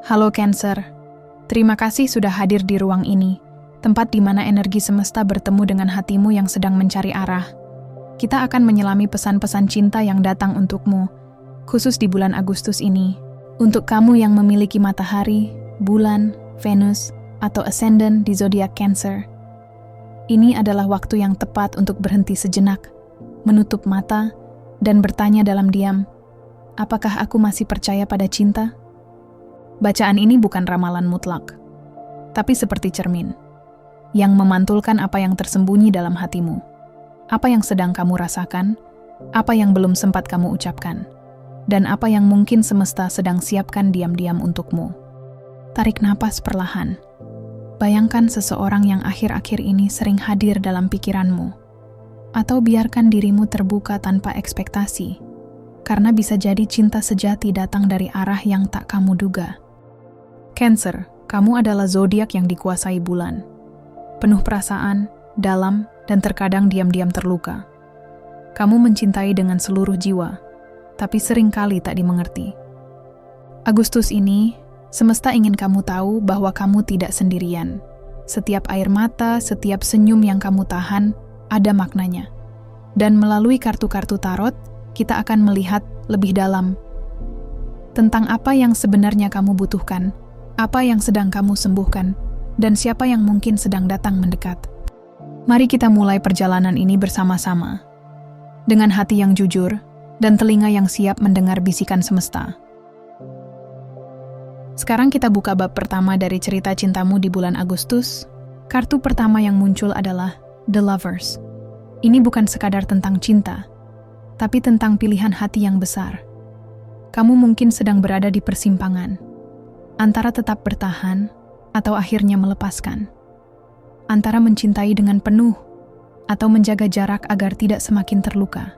Halo Cancer, terima kasih sudah hadir di ruang ini, tempat di mana energi semesta bertemu dengan hatimu yang sedang mencari arah. Kita akan menyelami pesan-pesan cinta yang datang untukmu, khusus di bulan Agustus ini. Untuk kamu yang memiliki matahari, bulan, Venus, atau ascendant di zodiak Cancer, ini adalah waktu yang tepat untuk berhenti sejenak, menutup mata, dan bertanya dalam diam, apakah aku masih percaya pada cinta? Bacaan ini bukan ramalan mutlak, tapi seperti cermin, yang memantulkan apa yang tersembunyi dalam hatimu, apa yang sedang kamu rasakan, apa yang belum sempat kamu ucapkan, dan apa yang mungkin semesta sedang siapkan diam-diam untukmu. Tarik napas perlahan. Bayangkan seseorang yang akhir-akhir ini sering hadir dalam pikiranmu, atau biarkan dirimu terbuka tanpa ekspektasi, karena bisa jadi cinta sejati datang dari arah yang tak kamu duga. Cancer, kamu adalah zodiak yang dikuasai bulan. Penuh perasaan, dalam, dan terkadang diam-diam terluka. Kamu mencintai dengan seluruh jiwa, tapi seringkali tak dimengerti. Agustus ini, semesta ingin kamu tahu bahwa kamu tidak sendirian. Setiap air mata, setiap senyum yang kamu tahan, ada maknanya. Dan melalui kartu-kartu tarot, kita akan melihat lebih dalam tentang apa yang sebenarnya kamu butuhkan, apa yang sedang kamu sembuhkan, dan siapa yang mungkin sedang datang mendekat. Mari kita mulai perjalanan ini bersama-sama, dengan hati yang jujur dan telinga yang siap mendengar bisikan semesta. Sekarang kita buka bab pertama dari cerita cintamu di bulan Agustus. Kartu pertama yang muncul adalah The Lovers. Ini bukan sekadar tentang cinta, tapi tentang pilihan hati yang besar. Kamu mungkin sedang berada di persimpangan, antara tetap bertahan atau akhirnya melepaskan. Antara mencintai dengan penuh atau menjaga jarak agar tidak semakin terluka.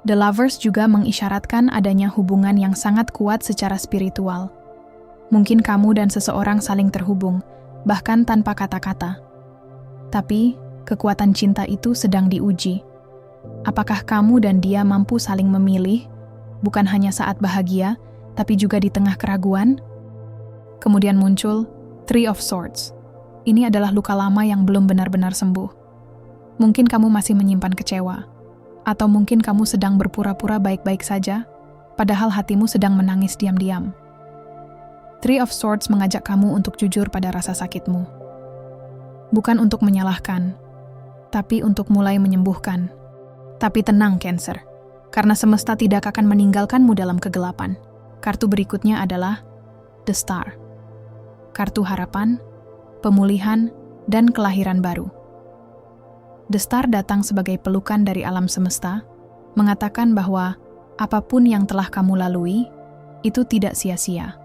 The Lovers juga mengisyaratkan adanya hubungan yang sangat kuat secara spiritual. Mungkin kamu dan seseorang saling terhubung, bahkan tanpa kata-kata. Tapi, kekuatan cinta itu sedang diuji. Apakah kamu dan dia mampu saling memilih, bukan hanya saat bahagia, tapi juga di tengah keraguan? Kemudian muncul Three of Swords. Ini adalah luka lama yang belum benar-benar sembuh. Mungkin kamu masih menyimpan kecewa, atau mungkin kamu sedang berpura-pura baik-baik saja, padahal hatimu sedang menangis diam-diam. Three of Swords mengajak kamu untuk jujur pada rasa sakitmu. Bukan untuk menyalahkan, tapi untuk mulai menyembuhkan. Tapi tenang, Cancer, karena semesta tidak akan meninggalkanmu dalam kegelapan. Kartu berikutnya adalah The Star. Kartu harapan, pemulihan, dan kelahiran baru. The Star datang sebagai pelukan dari alam semesta, mengatakan bahwa apapun yang telah kamu lalui, itu tidak sia-sia.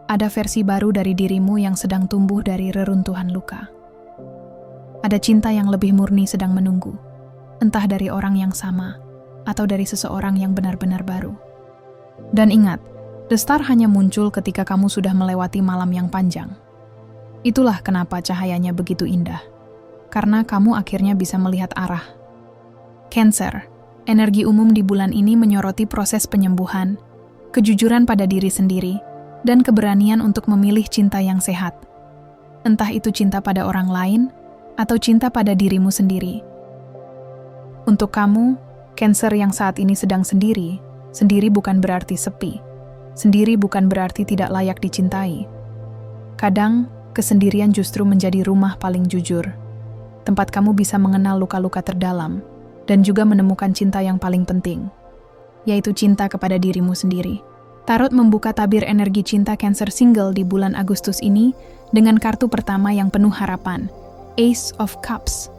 Ada versi baru dari dirimu yang sedang tumbuh dari reruntuhan luka. Ada cinta yang lebih murni sedang menunggu, entah dari orang yang sama, atau dari seseorang yang benar-benar baru. Dan ingat, The Star hanya muncul ketika kamu sudah melewati malam yang panjang. Itulah kenapa cahayanya begitu indah. Karena kamu akhirnya bisa melihat arah. Cancer, energi umum di bulan ini menyoroti proses penyembuhan, kejujuran pada diri sendiri, dan keberanian untuk memilih cinta yang sehat. Entah itu cinta pada orang lain, atau cinta pada dirimu sendiri. Untuk kamu, Cancer yang saat ini sedang sendiri bukan berarti sepi. Sendiri bukan berarti tidak layak dicintai. Kadang, kesendirian justru menjadi rumah paling jujur. Tempat kamu bisa mengenal luka-luka terdalam, dan juga menemukan cinta yang paling penting, yaitu cinta kepada dirimu sendiri. Tarot membuka tabir energi cinta Cancer single di bulan Agustus ini dengan kartu pertama yang penuh harapan, Ace of Cups.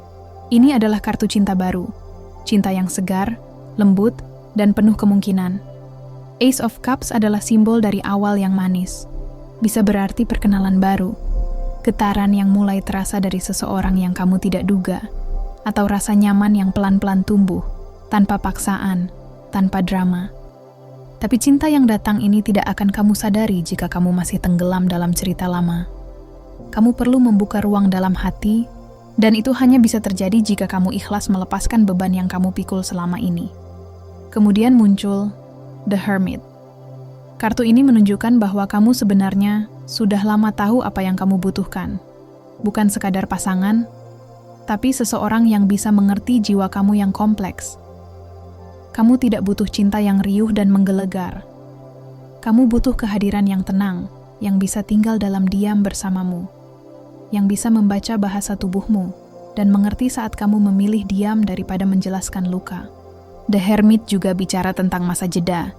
Ini adalah kartu cinta baru, cinta yang segar, lembut, dan penuh kemungkinan. Ace of Cups adalah simbol dari awal yang manis. Bisa berarti perkenalan baru, getaran yang mulai terasa dari seseorang yang kamu tidak duga, atau rasa nyaman yang pelan-pelan tumbuh, tanpa paksaan, tanpa drama. Tapi cinta yang datang ini tidak akan kamu sadari jika kamu masih tenggelam dalam cerita lama. Kamu perlu membuka ruang dalam hati, dan itu hanya bisa terjadi jika kamu ikhlas melepaskan beban yang kamu pikul selama ini. Kemudian muncul The Hermit. Kartu ini menunjukkan bahwa kamu sebenarnya sudah lama tahu apa yang kamu butuhkan. Bukan sekadar pasangan, tapi seseorang yang bisa mengerti jiwa kamu yang kompleks. Kamu tidak butuh cinta yang riuh dan menggelegar. Kamu butuh kehadiran yang tenang, yang bisa tinggal dalam diam bersamamu, yang bisa membaca bahasa tubuhmu, dan mengerti saat kamu memilih diam daripada menjelaskan luka. The Hermit juga bicara tentang masa jeda.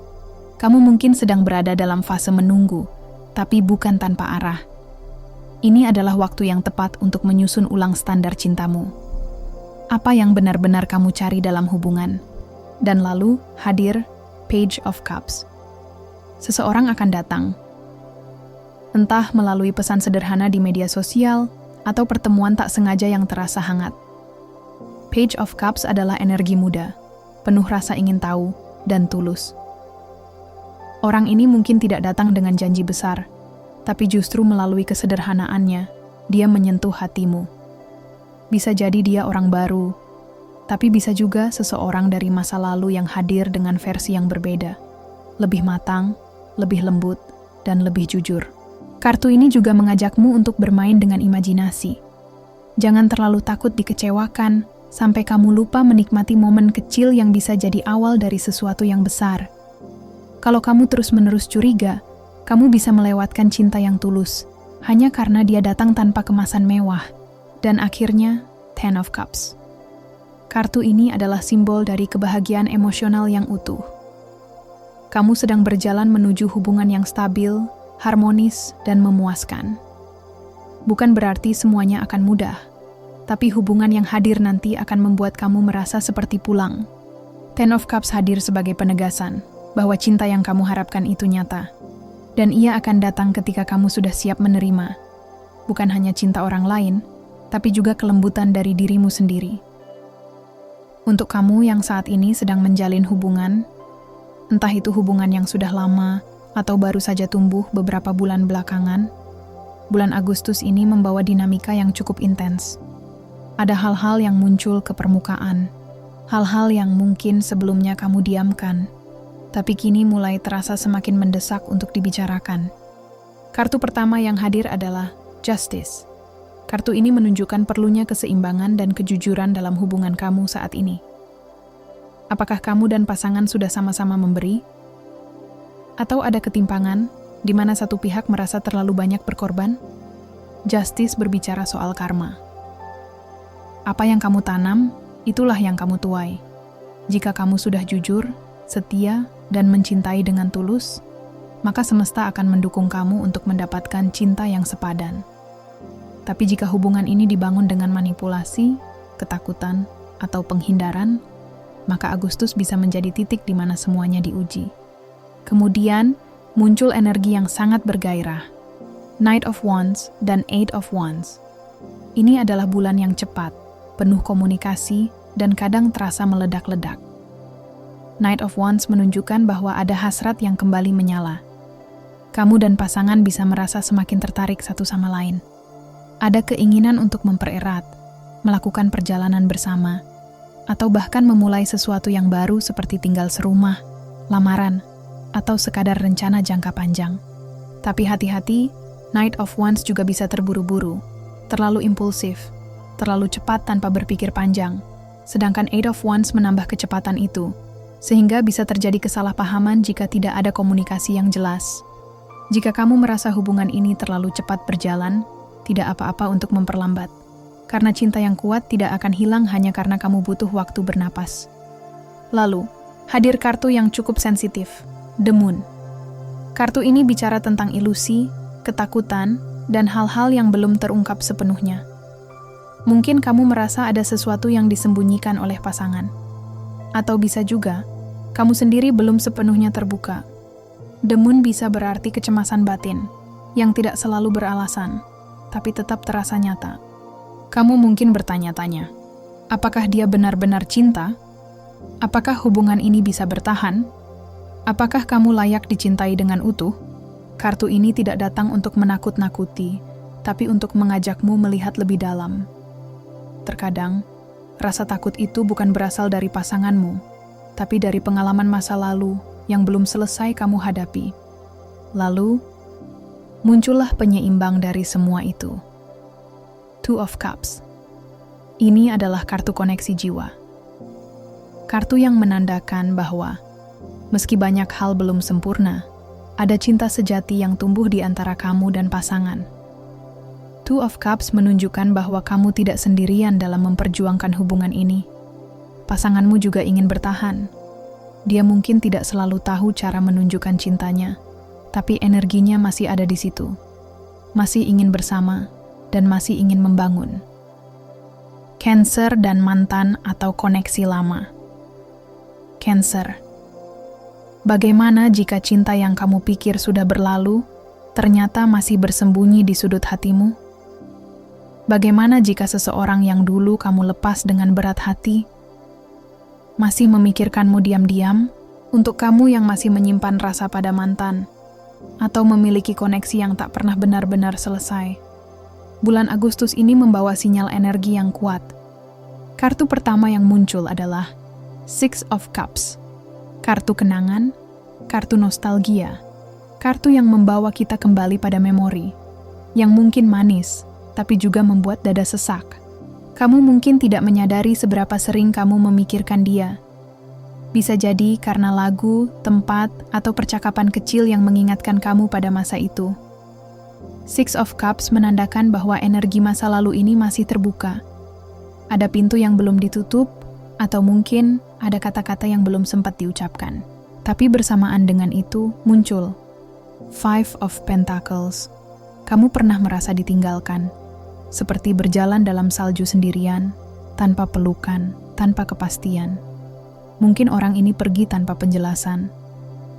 Kamu mungkin sedang berada dalam fase menunggu, tapi bukan tanpa arah. Ini adalah waktu yang tepat untuk menyusun ulang standar cintamu. Apa yang benar-benar kamu cari dalam hubungan? Dan lalu hadir Page of Cups. Seseorang akan datang. Entah melalui pesan sederhana di media sosial atau pertemuan tak sengaja yang terasa hangat. Page of Cups adalah energi muda, penuh rasa ingin tahu dan tulus. Orang ini mungkin tidak datang dengan janji besar, tapi justru melalui kesederhanaannya, dia menyentuh hatimu. Bisa jadi dia orang baru, tapi bisa juga seseorang dari masa lalu yang hadir dengan versi yang berbeda. Lebih matang, lebih lembut, dan lebih jujur. Kartu ini juga mengajakmu untuk bermain dengan imajinasi. Jangan terlalu takut dikecewakan, sampai kamu lupa menikmati momen kecil yang bisa jadi awal dari sesuatu yang besar. Kalau kamu terus-menerus curiga, kamu bisa melewatkan cinta yang tulus, hanya karena dia datang tanpa kemasan mewah. Dan akhirnya, Ten of Cups. Kartu ini adalah simbol dari kebahagiaan emosional yang utuh. Kamu sedang berjalan menuju hubungan yang stabil, harmonis, dan memuaskan. Bukan berarti semuanya akan mudah, tapi hubungan yang hadir nanti akan membuat kamu merasa seperti pulang. Ten of Cups hadir sebagai penegasan bahwa cinta yang kamu harapkan itu nyata. Dan ia akan datang ketika kamu sudah siap menerima. Bukan hanya cinta orang lain, tapi juga kelembutan dari dirimu sendiri. Untuk kamu yang saat ini sedang menjalin hubungan, entah itu hubungan yang sudah lama atau baru saja tumbuh beberapa bulan belakangan, bulan Agustus ini membawa dinamika yang cukup intens. Ada hal-hal yang muncul ke permukaan, hal-hal yang mungkin sebelumnya kamu diamkan, tapi kini mulai terasa semakin mendesak untuk dibicarakan. Kartu pertama yang hadir adalah Justice. Kartu ini menunjukkan perlunya keseimbangan dan kejujuran dalam hubungan kamu saat ini. Apakah kamu dan pasangan sudah sama-sama memberi? Atau ada ketimpangan di mana satu pihak merasa terlalu banyak berkorban? Justice berbicara soal karma. Apa yang kamu tanam, itulah yang kamu tuai. Jika kamu sudah jujur, setia, dan mencintai dengan tulus, maka semesta akan mendukung kamu untuk mendapatkan cinta yang sepadan. Tapi jika hubungan ini dibangun dengan manipulasi, ketakutan, atau penghindaran, maka Agustus bisa menjadi titik di mana semuanya diuji. Kemudian, muncul energi yang sangat bergairah. Knight of Wands dan Eight of Wands. Ini adalah bulan yang cepat, penuh komunikasi, dan kadang terasa meledak-ledak. Knight of Wands menunjukkan bahwa ada hasrat yang kembali menyala. Kamu dan pasangan bisa merasa semakin tertarik satu sama lain. Ada keinginan untuk mempererat, melakukan perjalanan bersama, atau bahkan memulai sesuatu yang baru seperti tinggal serumah, lamaran, atau sekadar rencana jangka panjang. Tapi hati-hati, Knight of Wands juga bisa terburu-buru, terlalu impulsif, terlalu cepat tanpa berpikir panjang, sedangkan Eight of Wands menambah kecepatan itu, sehingga bisa terjadi kesalahpahaman jika tidak ada komunikasi yang jelas. Jika kamu merasa hubungan ini terlalu cepat berjalan, tidak apa-apa untuk memperlambat. Karena cinta yang kuat tidak akan hilang hanya karena kamu butuh waktu bernapas. Lalu, hadir kartu yang cukup sensitif, The Moon. Kartu ini bicara tentang ilusi, ketakutan, dan hal-hal yang belum terungkap sepenuhnya. Mungkin kamu merasa ada sesuatu yang disembunyikan oleh pasangan. Atau bisa juga, kamu sendiri belum sepenuhnya terbuka. The Moon bisa berarti kecemasan batin, yang tidak selalu beralasan, tapi tetap terasa nyata. Kamu mungkin bertanya-tanya, apakah dia benar-benar cinta? Apakah hubungan ini bisa bertahan? Apakah kamu layak dicintai dengan utuh? Kartu ini tidak datang untuk menakut-nakuti, tapi untuk mengajakmu melihat lebih dalam. Terkadang, rasa takut itu bukan berasal dari pasanganmu, tapi dari pengalaman masa lalu yang belum selesai kamu hadapi. Lalu, muncullah penyeimbang dari semua itu. Two of Cups. Ini adalah kartu koneksi jiwa. Kartu yang menandakan bahwa, meski banyak hal belum sempurna, ada cinta sejati yang tumbuh di antara kamu dan pasangan. Two of Cups menunjukkan bahwa kamu tidak sendirian dalam memperjuangkan hubungan ini. Pasanganmu juga ingin bertahan. Dia mungkin tidak selalu tahu cara menunjukkan cintanya, tapi energinya masih ada di situ. Masih ingin bersama, dan masih ingin membangun. Cancer dan mantan atau koneksi lama. Cancer. Bagaimana jika cinta yang kamu pikir sudah berlalu, ternyata masih bersembunyi di sudut hatimu? Bagaimana jika seseorang yang dulu kamu lepas dengan berat hati, masih memikirkanmu diam-diam, untuk kamu yang masih menyimpan rasa pada mantan, atau memiliki koneksi yang tak pernah benar-benar selesai? Bulan Agustus ini membawa sinyal energi yang kuat. Kartu pertama yang muncul adalah Six of Cups. Kartu kenangan, kartu nostalgia, kartu yang membawa kita kembali pada memori, yang mungkin manis, tapi juga membuat dada sesak. Kamu mungkin tidak menyadari seberapa sering kamu memikirkan dia. Bisa jadi karena lagu, tempat, atau percakapan kecil yang mengingatkan kamu pada masa itu. Six of Cups menandakan bahwa energi masa lalu ini masih terbuka. Ada pintu yang belum ditutup, atau mungkin ada kata-kata yang belum sempat diucapkan. Tapi bersamaan dengan itu muncul Five of Pentacles. Kamu pernah merasa ditinggalkan, seperti berjalan dalam salju sendirian, tanpa pelukan, tanpa kepastian. Mungkin orang ini pergi tanpa penjelasan,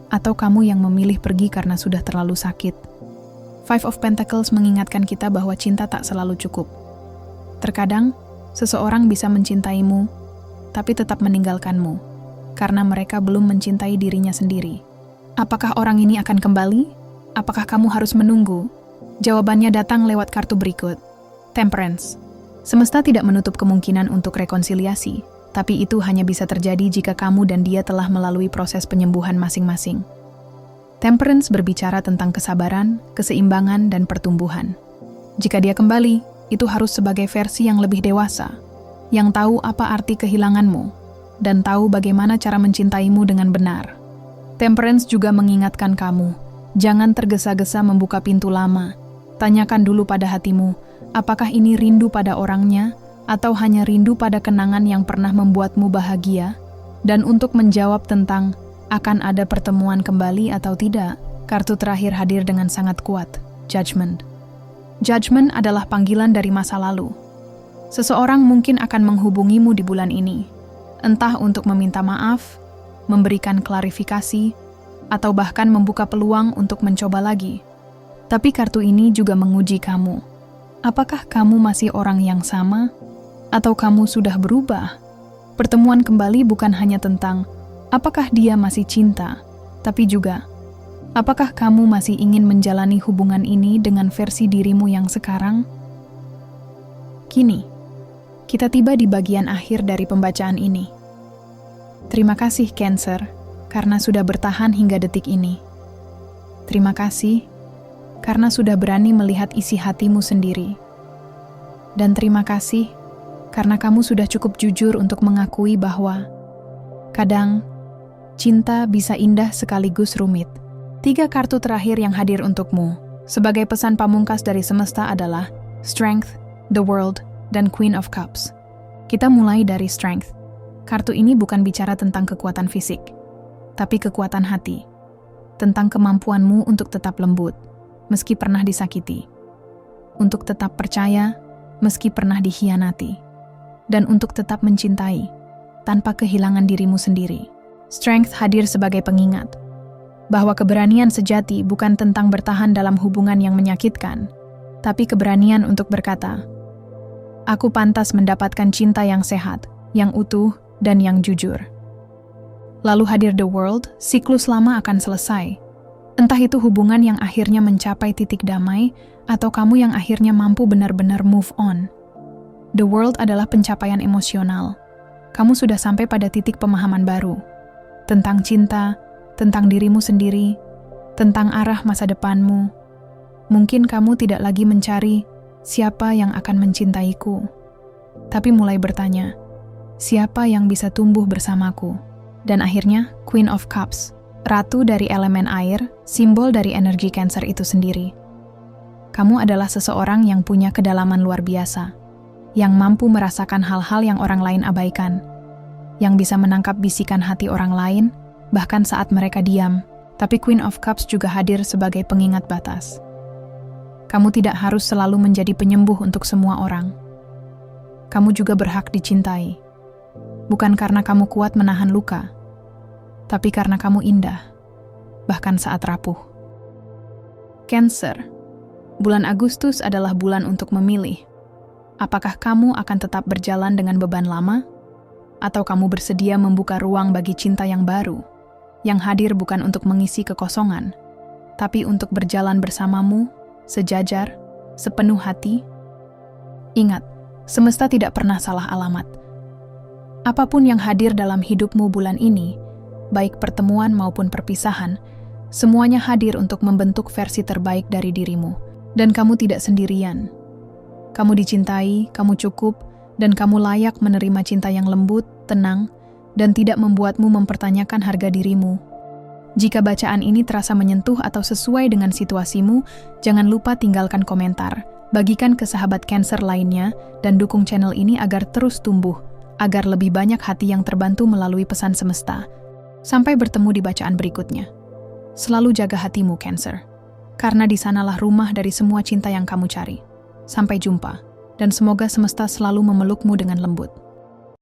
atau kamu yang memilih pergi karena sudah terlalu sakit. Five of Pentacles mengingatkan kita bahwa cinta tak selalu cukup. Terkadang, seseorang bisa mencintaimu, tapi tetap meninggalkanmu, karena mereka belum mencintai dirinya sendiri. Apakah orang ini akan kembali? Apakah kamu harus menunggu? Jawabannya datang lewat kartu berikut. Temperance. Semesta tidak menutup kemungkinan untuk rekonsiliasi, tapi itu hanya bisa terjadi jika kamu dan dia telah melalui proses penyembuhan masing-masing. Temperance berbicara tentang kesabaran, keseimbangan, dan pertumbuhan. Jika dia kembali, itu harus sebagai versi yang lebih dewasa, yang tahu apa arti kehilanganmu, dan tahu bagaimana cara mencintaimu dengan benar. Temperance juga mengingatkan kamu, jangan tergesa-gesa membuka pintu lama. Tanyakan dulu pada hatimu, apakah ini rindu pada orangnya, atau hanya rindu pada kenangan yang pernah membuatmu bahagia? Dan untuk menjawab tentang akan ada pertemuan kembali atau tidak, kartu terakhir hadir dengan sangat kuat, Judgment. Judgment adalah panggilan dari masa lalu. Seseorang mungkin akan menghubungimu di bulan ini, entah untuk meminta maaf, memberikan klarifikasi, atau bahkan membuka peluang untuk mencoba lagi. Tapi kartu ini juga menguji kamu. Apakah kamu masih orang yang sama? Atau kamu sudah berubah? Pertemuan kembali bukan hanya tentang apakah dia masih cinta, tapi juga apakah kamu masih ingin menjalani hubungan ini dengan versi dirimu yang sekarang? Kini, kita tiba di bagian akhir dari pembacaan ini. Terima kasih Cancer, karena sudah bertahan hingga detik ini. Terima kasih karena sudah berani melihat isi hatimu sendiri. Dan terima kasih karena kamu sudah cukup jujur untuk mengakui bahwa kadang cinta bisa indah sekaligus rumit. 3 kartu terakhir yang hadir untukmu sebagai pesan pamungkas dari semesta adalah Strength, The World, dan Queen of Cups. Kita mulai dari Strength. Kartu ini bukan bicara tentang kekuatan fisik, tapi kekuatan hati. Tentang kemampuanmu untuk tetap lembut, meski pernah disakiti. Untuk tetap percaya, meski pernah dikhianati. Dan untuk tetap mencintai, tanpa kehilangan dirimu sendiri. Strength hadir sebagai pengingat bahwa keberanian sejati bukan tentang bertahan dalam hubungan yang menyakitkan, tapi keberanian untuk berkata, "Aku pantas mendapatkan cinta yang sehat, yang utuh, dan yang jujur." Lalu hadir The World, siklus lama akan selesai. Entah itu hubungan yang akhirnya mencapai titik damai, atau kamu yang akhirnya mampu benar-benar move on. The World adalah pencapaian emosional. Kamu sudah sampai pada titik pemahaman baru tentang cinta, tentang dirimu sendiri, tentang arah masa depanmu. Mungkin kamu tidak lagi mencari siapa yang akan mencintaiku, tapi mulai bertanya, siapa yang bisa tumbuh bersamaku? Dan akhirnya, Queen of Cups, ratu dari elemen air, simbol dari energi Cancer itu sendiri. Kamu adalah seseorang yang punya kedalaman luar biasa, yang mampu merasakan hal-hal yang orang lain abaikan, yang bisa menangkap bisikan hati orang lain, bahkan saat mereka diam. Tapi Queen of Cups juga hadir sebagai pengingat batas. Kamu tidak harus selalu menjadi penyembuh untuk semua orang. Kamu juga berhak dicintai. Bukan karena kamu kuat menahan luka, tapi karena kamu indah, bahkan saat rapuh. Cancer, bulan Agustus adalah bulan untuk memilih. Apakah kamu akan tetap berjalan dengan beban lama? Atau kamu bersedia membuka ruang bagi cinta yang baru? Yang hadir bukan untuk mengisi kekosongan, tapi untuk berjalan bersamamu, sejajar, sepenuh hati. Ingat, semesta tidak pernah salah alamat. Apapun yang hadir dalam hidupmu bulan ini, baik pertemuan maupun perpisahan, semuanya hadir untuk membentuk versi terbaik dari dirimu. Dan kamu tidak sendirian. Kamu dicintai, kamu cukup, dan kamu layak menerima cinta yang lembut, tenang, dan tidak membuatmu mempertanyakan harga dirimu. Jika bacaan ini terasa menyentuh atau sesuai dengan situasimu, jangan lupa tinggalkan komentar, bagikan ke sahabat Cancer lainnya, dan dukung channel ini agar terus tumbuh, agar lebih banyak hati yang terbantu melalui pesan semesta. Sampai bertemu di bacaan berikutnya. Selalu jaga hatimu, Cancer, karena di sanalah rumah dari semua cinta yang kamu cari. Sampai jumpa, dan semoga semesta selalu memelukmu dengan lembut.